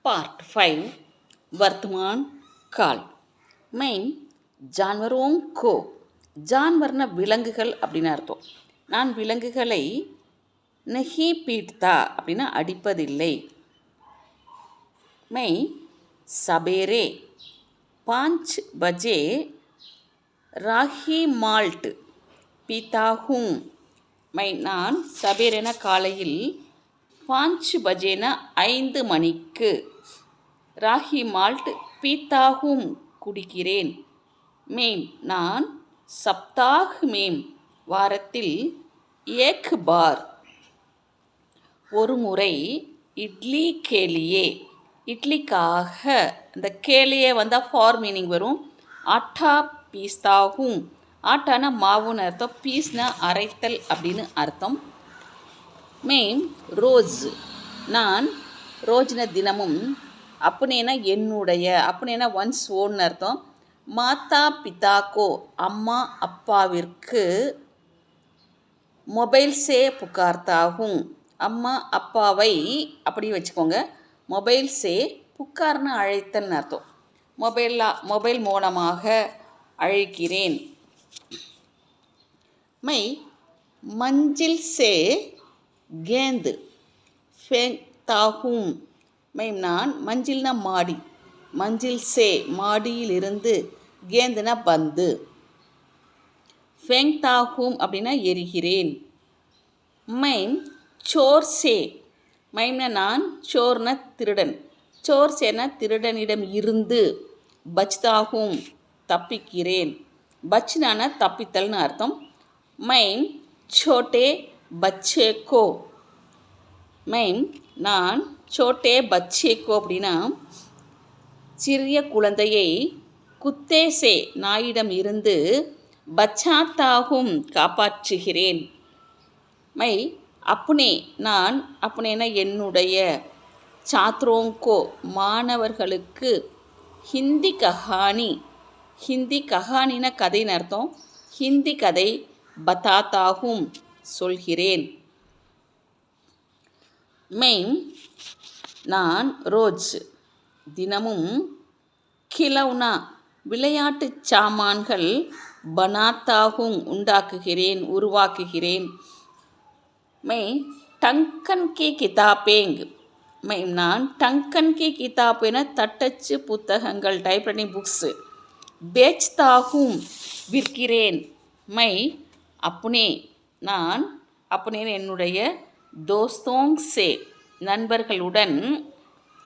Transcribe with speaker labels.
Speaker 1: Part 5 वर्तमान काल main ஜான்வரோं को ஜான்வர்னா விலங்குகள் அப்படின்னு அர்த்தம். நான் விலங்குகளை நஹி பீட்தா அப்படின்னா அடிப்பதில்லை. மை சபேரே 5 பஜே ராகி மால்ட் பீதா ஹூம். நான் சபேரென காலையில் 5 பஜேன 5 மணிக்கு ராகி மால்ட் பீதா ஹூம் குடிக்கிறேன். நான் சப்தாஹ் மேம் வாரத்தில் ஏக் பார் ஒரு முறை இட்லி கேலியே இட்லிக்காக இந்த கேலியே வந்தால் ஃபார் மீனிங் வரும். ஆட்டா பீஸ்தாகும். ஆட்டானா மாவுன்னு அர்த்தம், பீஸ்னா அரைத்தல் அப்படின்னு அர்த்தம். ரோஸ் நான் ரோஜ்ன தினமும் அப்படின்னா என்னுடைய அப்படின்னா ஒன்ஸ் ஓன்னு அர்த்தம். மாதா பிதாக்கோ அம்மா அப்பாவிற்கு மொபைல் சே புகார்த்தாகும். அம்மா அப்பாவை அப்படி வச்சுக்கோங்க. மொபைல் சே புகார்னு அழைத்தல்னு அர்த்தம். மொபைல் மூலமாக அழைக்கிறேன். மஞ்சில் சே கேந்து ஃபேங்தாகும். நான் மஞ்சில்னா மாடி, மஞ்சில் சே மாடியிலிருந்து, கேந்துனா பந்து, ஃபேங்தாகும் அப்படின்னா எரிகிறேன். சோர் சே நான் சோர்னா திருடன், சோர் சேனா திருடனிடம் இருந்து, பச்தாகும் தப்பிக்கிறேன். பச்னானா தப்பித்தல்னு அர்த்தம். சோட்டே பச்சேக்கோ நான் சோட்டே பச்சேக்கோ அப்படின்னா சிறிய குழந்தையை குத்தேசே நாயிடம் இருந்து பச்சாத்தாகும் காப்பாற்றுகிறேன். அப்புனே நான் அப்புனேனா என்னுடைய, சாத்ரோங்கோ மாணவர்களுக்கு, ஹிந்தி கஹானி ஹிந்தி கஹானினா கதைன்னு அர்த்தம். ஹிந்தி கதை பதாத்தாகும் சொல்கிறேன். நான் ரோஜ் தினமும் கிலவுனா விளையாட்டு சாமான்கள் பனாத்தாகும் உண்டாக்குகிறேன் உருவாக்குகிறேன். டங்கன் கி கிதாபேங் நான் டங்கன் கி கிதாபேன தட்டச்சு புத்தகங்கள் டைப்ரைட்டிங் புக்ஸ், பேச்தாகும் விற்கிறேன். அப்புனே நான் அப்புனேன்னு என்னுடைய, தோஸ்தோங் சே நண்பர்களுடன்,